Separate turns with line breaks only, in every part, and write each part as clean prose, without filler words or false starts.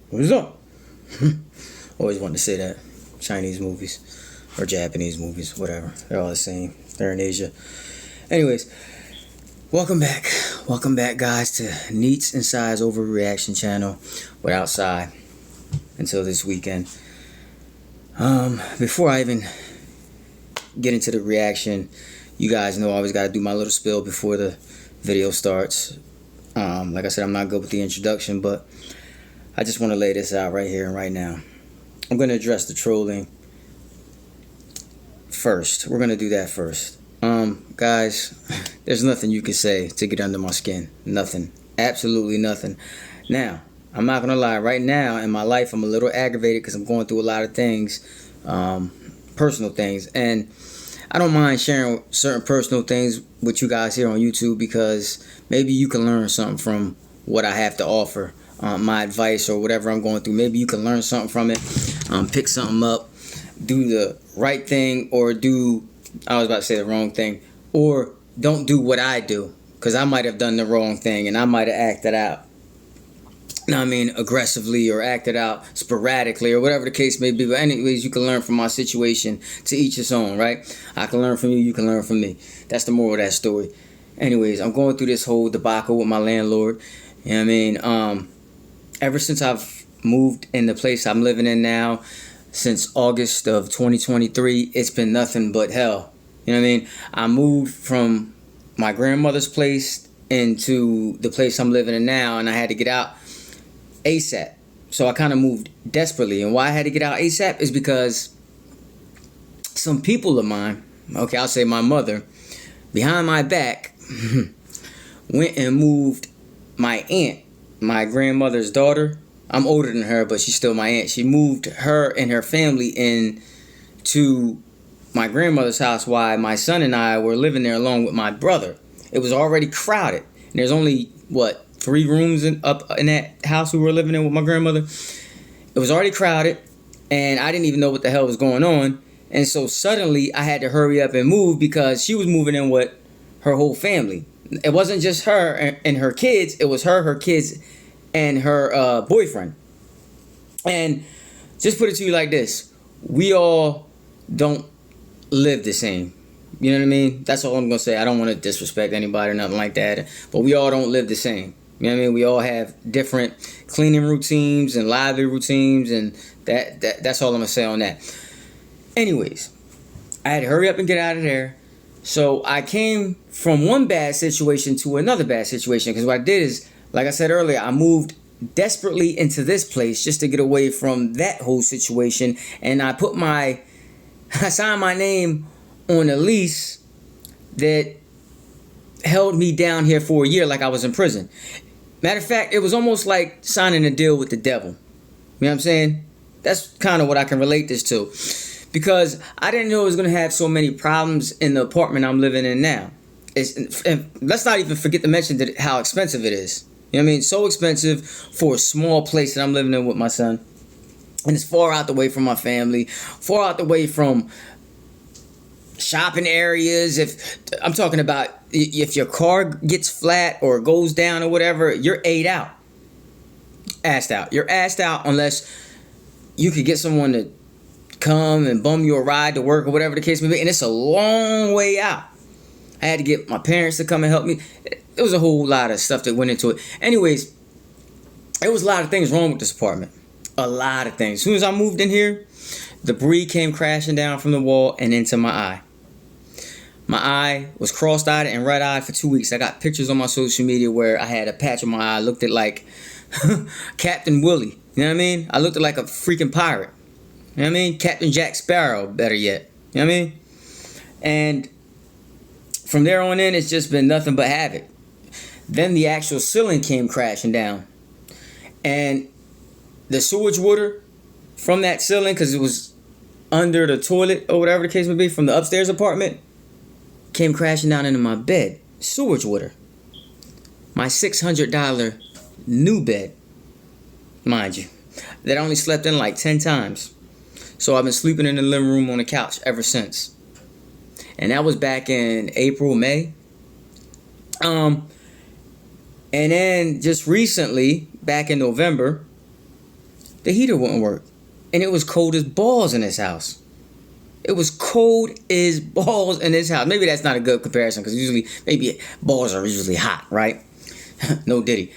What is up? Always wanted to say that. Chinese movies or Japanese movies, whatever. They're all the same. They're in Asia. Anyways, welcome back. Welcome back, guys, to Neats and Size Overreaction channel with Outside until this weekend. Before I even get into the reaction, you guys know I always got to do my little spill before the video starts. Like I said, I'm not good with the introduction, but I just want to lay this out right here and right now. I'm going to address the trolling first. We're going to do that first. Guys, there's nothing you can say to get under my skin. Nothing. Absolutely nothing. Now, I'm not going to lie. Right now in my life, I'm a little aggravated because I'm going through a lot of things, personal things. And I don't mind sharing certain personal things with you guys here on YouTube because maybe you can learn something from what I have to offer. My advice or whatever I'm going through. Maybe you can learn something from it. Pick something up. Do the right thing or I was about to say the wrong thing. Or don't do what I do. Because I might have done the wrong thing and I might have acted out. Aggressively or acted out sporadically or whatever the case may be. But anyways, you can learn from my situation. To each his own, right? I can learn from you. You can learn from me. That's the moral of that story. Anyways, I'm going through this whole debacle with my landlord. You know what I mean? Ever since I've moved in the place I'm living in now, since August of 2023, it's been nothing but hell. You know what I mean? I moved from my grandmother's place into the place I'm living in now, and I had to get out ASAP. So I kind of moved desperately. And why I had to get out ASAP is because some people of mine, okay, I'll say my mother, behind my back, went and moved my aunt, my grandmother's daughter. I'm older than her, but she's still my aunt. She moved her and her family in to my grandmother's house while my son and I were living there along with my brother. It was already crowded. And there's only, 3 rooms up in that house we were living in with my grandmother. It was already crowded, and I didn't even know what the hell was going on. And so suddenly I had to hurry up and move because she was moving in with her whole family. It wasn't just her and her kids. It was her kids, and her boyfriend. And just put it to you like this. We all don't live the same. You know what I mean? That's all I'm going to say. I don't want to disrespect anybody or nothing like that. But we all don't live the same. You know what I mean? We all have different cleaning routines and lively routines. And that's all I'm going to say on that. Anyways, I had to hurry up and get out of there. So I came from one bad situation to another bad situation. Because what I did is, like I said earlier, I moved desperately into this place just to get away from that whole situation. And I signed my name on a lease that held me down here for a year like I was in prison. Matter of fact, it was almost like signing a deal with the devil. You know what I'm saying? That's kind of what I can relate this to. Because I didn't know it was going to have so many problems in the apartment I'm living in now. And let's not even forget to mention how expensive it is. You know what I mean? So expensive for a small place that I'm living in with my son. And it's far out the way from my family. Far out the way from shopping areas. If I'm talking about if your car gets flat or goes down or whatever, you're assed out. You're assed out unless you could get someone to come and bum you a ride to work or whatever the case may be. And it's a long way out. I had to get my parents to come and help me. There was a whole lot of stuff that went into it. Anyways, there was a lot of things wrong with this apartment. A lot of things. As soon as I moved in here, debris came crashing down from the wall and into my eye. My eye was cross-eyed and red-eyed for 2 weeks. I got pictures on my social media where I had a patch on my eye. I looked at like Captain Willie. You know what I mean? I looked at like a freaking pirate. You know what I mean? Captain Jack Sparrow, better yet. You know what I mean? And from there on in, it's just been nothing but havoc. Then the actual ceiling came crashing down. And the sewage water from that ceiling, because it was under the toilet or whatever the case may be, from the upstairs apartment, came crashing down into my bed. Sewage water. My $600 new bed, mind you, that I only slept in like 10 times. So I've been sleeping in the living room on the couch ever since. And that was back in April, May. And then just recently, back in November, the heater wouldn't work. And it was cold as balls in his house. It was cold as balls in his house. Maybe that's not a good comparison because usually, maybe balls are usually hot, right? No diddy.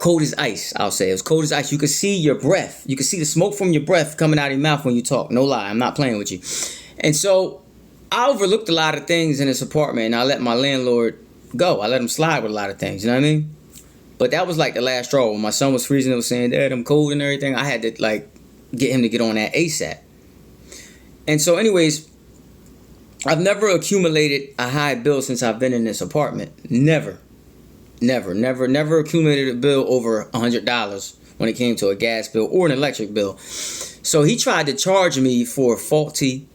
Cold as ice, I'll say. It was cold as ice. You could see your breath. You could see the smoke from your breath coming out of your mouth when you talk. No lie, I'm not playing with you. And so I overlooked a lot of things in this apartment, and I let my landlord go. I let him slide with a lot of things, you know what I mean? But that was like the last straw. When my son was freezing, it was saying, Dad, I'm cold and everything. I had to like get him to get on that ASAP. And so anyways, I've never accumulated a high bill since I've been in this apartment. Never accumulated a bill over $100 when it came to a gas bill or an electric bill. So he tried to charge me for a faulty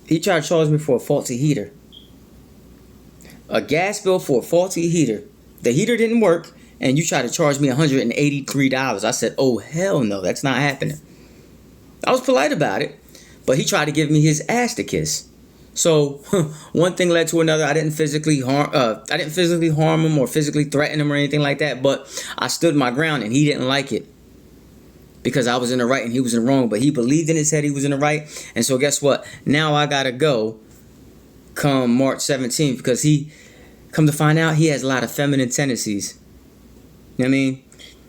heater. A gas bill for a faulty heater. The heater didn't work, and you tried to charge me $183. I said, oh, hell no, that's not happening. I was polite about it, but he tried to give me his ass to kiss. So one thing led to another. I didn't physically harm him or physically threaten him or anything like that, but I stood my ground, and he didn't like it because I was in the right and he was in the wrong. But he believed in his head he was in the right, and so guess what? Now I gotta go come March 17th because come to find out, he has a lot of feminine tendencies. You know what I mean?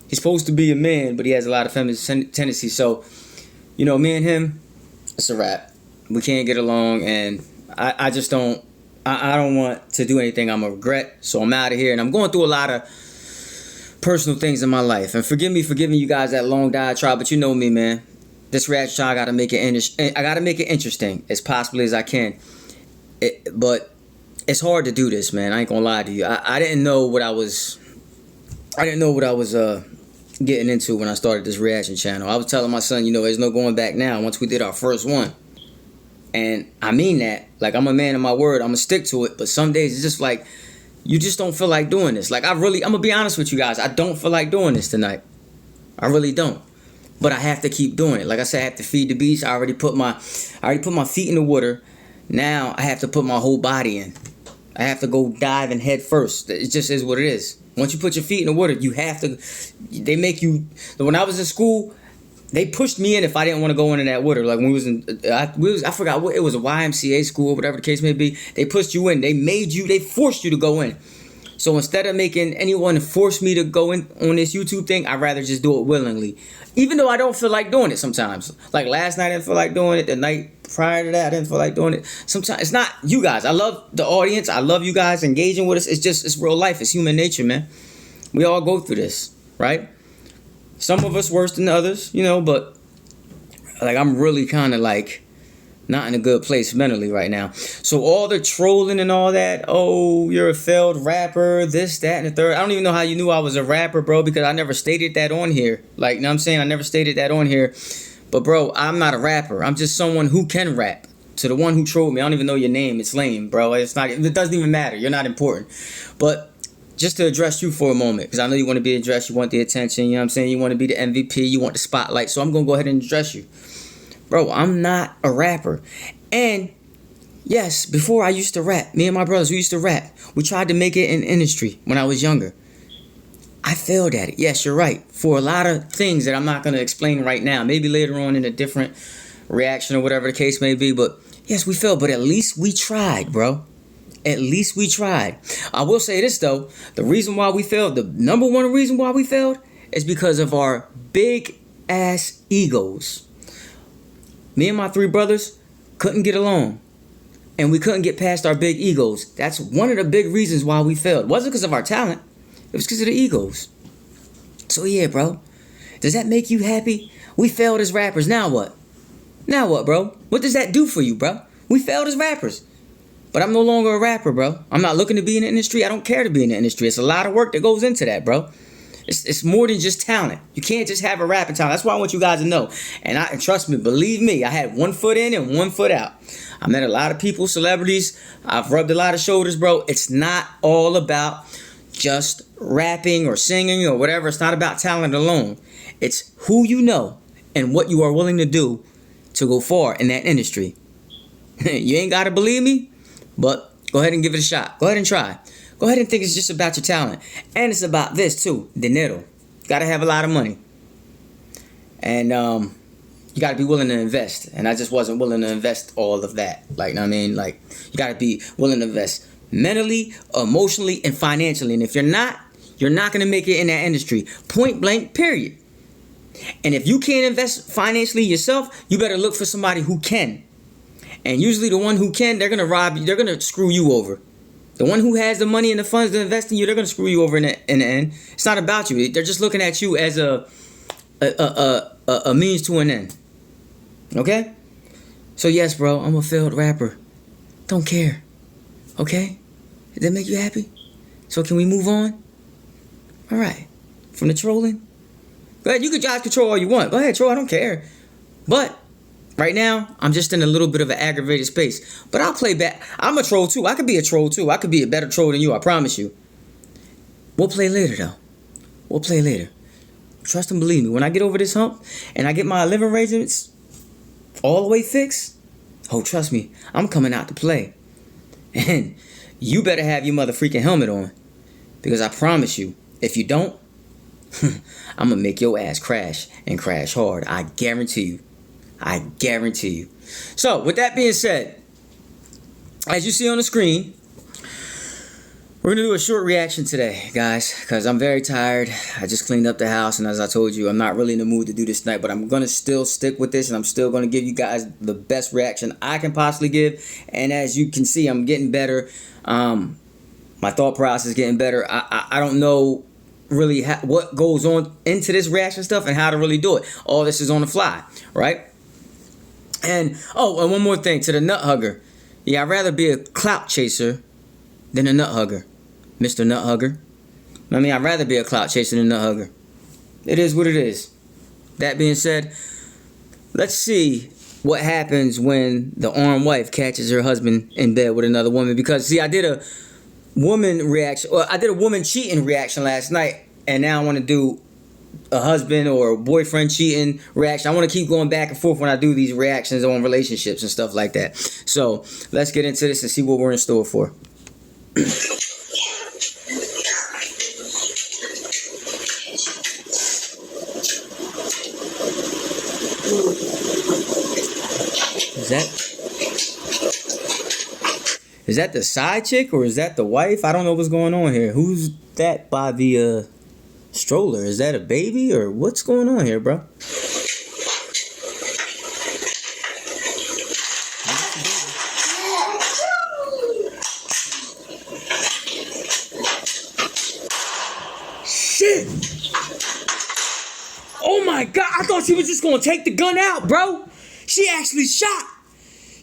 He's supposed to be a man, but he has a lot of feminine tendencies. So, you know, me and him, it's a wrap. We can't get along, and I just don't. I don't want to do anything I'm gonna regret. So I'm out of here, and I'm going through a lot of personal things in my life. And forgive me for giving you guys that long diatribe, but you know me, man. This reaction channel, I gotta make it interesting as possibly as I can. But it's hard to do this, man. I ain't gonna lie to you. I didn't know what I was getting into when I started this reaction channel. I was telling my son, you know, there's no going back now once we did our first one. And I mean that. Like, I'm a man of my word. I'm gonna stick to it. But some days it's just like, you just don't feel like doing this. Like, I'm gonna be honest with you guys. I don't feel like doing this tonight. I really don't. But I have to keep doing it. Like I said, I have to feed the beast. I already put my feet in the water. Now I have to put my whole body in. I have to go dive in head first. It just is what it is. Once you put your feet in the water, you have to. They make you. When I was in school, they pushed me in if I didn't want to go into that water. Like when we was in, I forgot what it was, a YMCA school or whatever the case may be. They pushed you in. They forced you to go in. So instead of making anyone force me to go in on this YouTube thing, I'd rather just do it willingly. Even though I don't feel like doing it sometimes. Like last night I didn't feel like doing it. The night prior to that I didn't feel like doing it. Sometimes it's not you guys. I love the audience. I love you guys engaging with us. It's real life. It's human nature, man. We all go through this, right? Some of us worse than others, you know, but like I'm really kind of like not in a good place mentally right now. So all the trolling and all that, oh, you're a failed rapper, this, that, and the third. I don't even know how you knew I was a rapper, bro, because I never stated that on here. Like, you know what I'm saying? I never stated that on here. But, bro, I'm not a rapper. I'm just someone who can rap. To the one who trolled me, I don't even know your name. It's lame, bro. It doesn't even matter. You're not important. But just to address you for a moment, because I know you want to be addressed. You want the attention. You know what I'm saying? You want to be the MVP. You want the spotlight. So I'm going to go ahead and address you. Bro, I'm not a rapper. And yes, before I used to rap, me and my brothers, we used to rap. We tried to make it in industry when I was younger. I failed at it. Yes, you're right. For a lot of things that I'm not going to explain right now. Maybe later on in a different reaction or whatever the case may be. But yes, we failed. But at least we tried, bro. At least we tried. I will say this, though. The reason why we failed, the number one reason why we failed is because of our big ass egos. Me and my three brothers couldn't get along. And we couldn't get past our big egos. That's one of the big reasons why we failed. It wasn't because of our talent. It was because of the egos. So yeah, bro. Does that make you happy? We failed as rappers. Now what? Now what, bro? What does that do for you, bro? We failed as rappers. But I'm no longer a rapper, bro. I'm not looking to be in the industry. I don't care to be in the industry. It's a lot of work that goes into that, bro. It's more than just talent. You can't just have a rapping talent. That's why I want you guys to know. And trust me, believe me, I had 1 foot in and 1 foot out. I met a lot of people, celebrities. I've rubbed a lot of shoulders, bro. It's not all about just rapping or singing or whatever. It's not about talent alone. It's who you know and what you are willing to do to go far in that industry. You ain't got to believe me, but go ahead and give it a shot. Go ahead and try. Go ahead and think it's just about your talent. And it's about this too, dinero. Gotta have a lot of money. And you gotta be willing to invest. And I just wasn't willing to invest all of that. Like, I mean, like, you gotta be willing to invest mentally, emotionally, and financially. And if you're not gonna make it in that industry. Point blank, period. And if you can't invest financially yourself, you better look for somebody who can. And usually the one who can, they're gonna rob you. They're gonna screw you over. The one who has the money and the funds to invest in you, they're gonna screw you over in the end. It's not about you. They're just looking at you as a means to an end. Okay? So yes, bro, I'm a failed rapper. Don't care. Okay? Does that make you happy? So can we move on? All right. From the trolling. Go ahead. You can guys control all you want. Go ahead, troll. I don't care. But right now, I'm just in a little bit of an aggravated space. But I'll play back. I'm a troll too. I could be a troll too. I could be a better troll than you. I promise you. We'll play later though. We'll play later. Trust and believe me. When I get over this hump and I get my living arrangements all the way fixed, oh, trust me, I'm coming out to play. And you better have your mother freaking helmet on. Because I promise you, if you don't, I'm going to make your ass crash and crash hard. I guarantee you. I guarantee you. So, with that being said, as you see on the screen, we're going to do a short reaction today, guys, because I'm very tired. I just cleaned up the house, and as I told you, I'm not really in the mood to do this tonight, but I'm going to still stick with this, and I'm still going to give you guys the best reaction I can possibly give. And as you can see, I'm getting better. My thought process is getting better. I don't know really what goes on into this reaction stuff and how to really do it. All this is on the fly, right? And and one more thing to the nut hugger. Yeah, I'd rather be a clout chaser than a nut hugger, Mr. Nut Hugger. I mean, I'd rather be a clout chaser than a nut hugger. It is what it is. That being said, let's see what happens when the armed wife catches her husband in bed with another woman. Because see, I did a woman reaction. Well, I did a woman cheating reaction last night, and now I want to do a husband or a boyfriend cheating reaction. I want to keep going back and forth when I do these reactions on relationships and stuff like that. So let's get into this and see what we're in store for. Is that the side chick or is that the wife? I don't know what's going on here. Who's that by the stroller? Is that a baby or what's going on here, bro? Shit! Oh my God! I thought she was just gonna take the gun out, bro. She actually shot.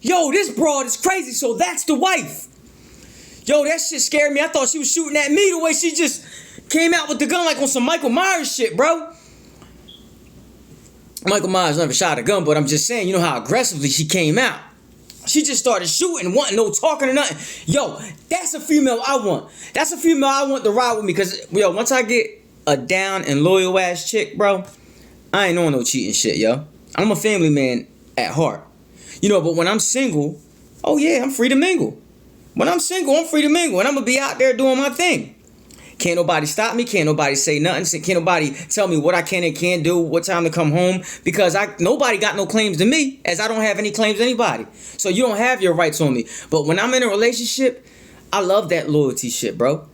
Yo, this broad is crazy. So that's the wife. Yo, that shit scared me. I thought she was shooting at me the way she just came out with the gun like on some Michael Myers shit, bro. Michael Myers never shot a gun, but I'm just saying, you know how aggressively she came out. She just started shooting, wanting no talking or nothing. Yo, that's a female I want. That's a female I want to ride with me. Because, yo, once I get a down and loyal ass chick, bro, I ain't on no cheating shit, yo. I'm a family man at heart. You know, but when I'm single, oh yeah, I'm free to mingle. When I'm single, I'm free to mingle. And I'm going to be out there doing my thing. Can't nobody stop me. Can't nobody say nothing. Can't nobody tell me what I can and can't do, what time to come home. Because nobody got no claims to me, as I don't have any claims to anybody. So you don't have your rights on me. But when I'm in a relationship, I love that loyalty shit, bro.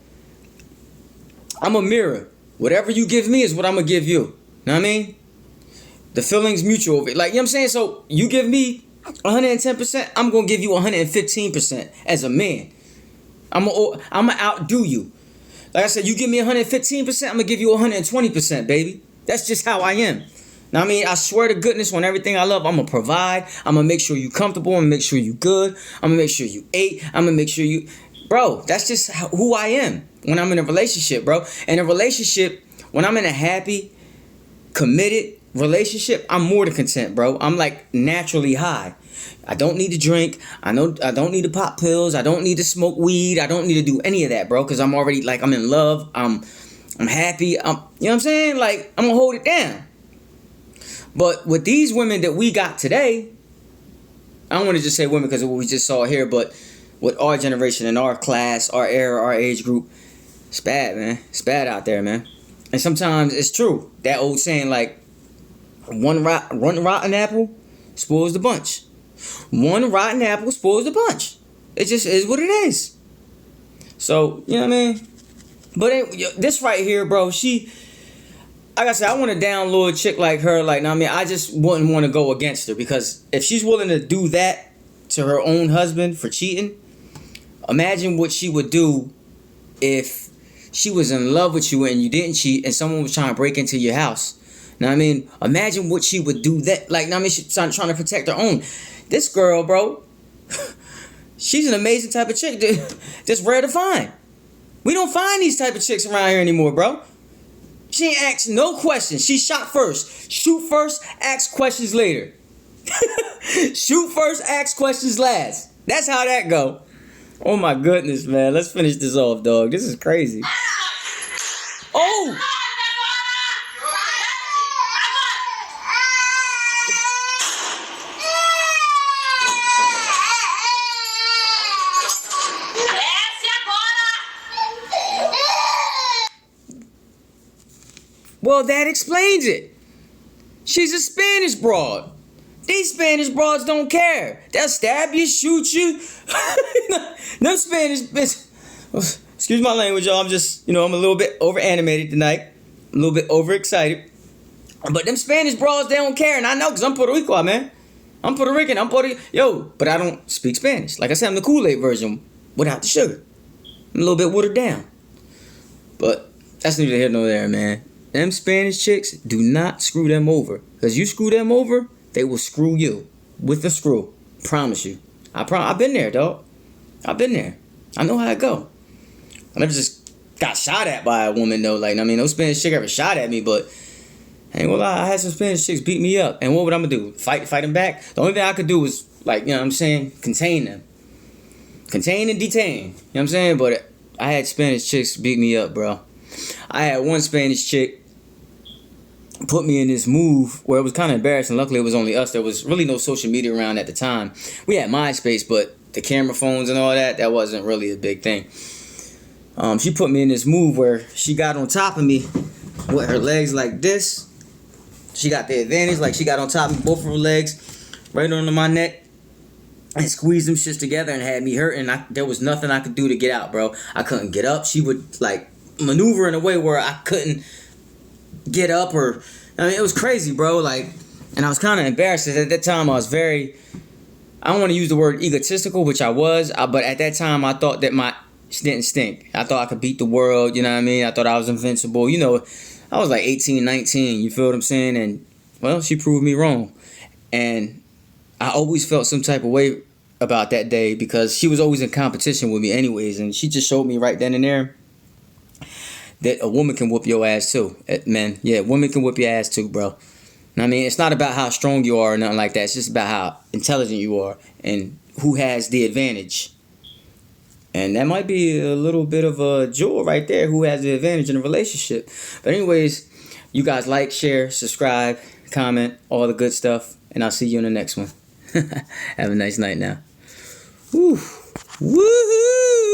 I'm a mirror. Whatever you give me is what I'm going to give you. Know what I mean? The feeling's mutual. Like, you know what I'm saying? So you give me 110%, I'm going to give you 115% as a man. I'm going to outdo you. Like I said, you give me 115%, I'm going to give you 120%, baby. That's just how I am. Now, I mean, I swear to goodness, on everything I love, I'm going to provide. I'm going to make sure you comfortable. I'm going to make sure you good. I'm going to make sure you ate. I'm going to make sure you... Bro, that's just who I am when I'm in a relationship, bro. In a relationship, when I'm in a happy, committed relationship, I'm more than content, bro. I'm like naturally high. I don't need to drink. I don't need to pop pills. I don't need to smoke weed. I don't need to do any of that, bro, because I'm already like, I'm in love. I'm happy. You know what I'm saying? Like, I'm gonna hold it down. But with these women that we got today, I don't want to just say women because of what we just saw here, but with our generation and our class, our era, our age group, it's bad, man. It's bad out there, man. And sometimes it's true. That old saying, like, one rotten apple spoils the bunch. One rotten apple spoils the bunch. It just is what it is. So, you know what I mean? But this right here, bro, like I said, I want to download a chick like her. Like, I mean, I just wouldn't want to go against her, because if she's willing to do that to her own husband for cheating, imagine what she would do if she was in love with you and you didn't cheat and someone was trying to break into your house. Now, I mean, imagine what she would do that. Like, I mean, she's trying to protect her own. This girl, bro, she's an amazing type of chick that's rare to find. We don't find these type of chicks around here anymore, bro. She ain't asked no questions. She shot first. Shoot first, ask questions later. Shoot first, ask questions last. That's how that go. Oh my goodness, man. Let's finish this off, dog. This is crazy. Oh! Well, that explains it. She's a Spanish broad. These Spanish broads don't care. They'll stab you, shoot you. Them Spanish bitch. Excuse my language, y'all. I'm just, I'm a little bit over animated tonight. A little bit overexcited. But them Spanish broads, they don't care. And I know, because I'm Puerto Rico, man. I'm Puerto Rican. But I don't speak Spanish. Like I said, I'm the Kool-Aid version without the sugar. I'm a little bit watered down. But that's neither here nor there, man. Them Spanish chicks, do not screw them over. Because you screw them over, they will screw you with a screw. Promise you. I've been there, dog. I've been there. I know how it go. I never just got shot at by a woman, though. Like, I mean, no Spanish chick ever shot at me, but I ain't gonna lie, I had some Spanish chicks beat me up. And what would I do? Fight them back? The only thing I could do was, like, you know what I'm saying, contain them. Contain and detain. You know what I'm saying? But I had Spanish chicks beat me up, bro. I had one Spanish chick put me in this move where it was kind of embarrassing. Luckily, it was only us. There was really no social media around at the time. We had MySpace, but the camera phones and all that wasn't really a big thing. She put me in this move where she got on top of me with her legs like this. She got the advantage. Like, she got on top of both of her legs right under my neck and squeezed them shits together and had me hurting. There was nothing I could do to get out, bro. I couldn't get up. She would, like, maneuver in a way where I couldn't get up, or I mean, it was crazy, bro. Like, and I was kind of embarrassed. At that time, I was very, I don't want to use the word egotistical, which I was, but at that time, I thought that my shit didn't stink. I thought I could beat the world, you know what I mean? I thought I was invincible. I was like 18, 19, you feel what I'm saying? And, well, she proved me wrong. And I always felt some type of way about that day, because she was always in competition with me anyways, and she just showed me right then and there that a woman can whoop your ass too. Man, yeah, women can whoop your ass too, bro. I mean, it's not about how strong you are or nothing like that. It's just about how intelligent you are and who has the advantage. And that might be a little bit of a jewel right there, who has the advantage in a relationship. But anyways, you guys like, share, subscribe, comment, all the good stuff. And I'll see you in the next one. Have a nice night now. Woo! Woohoo!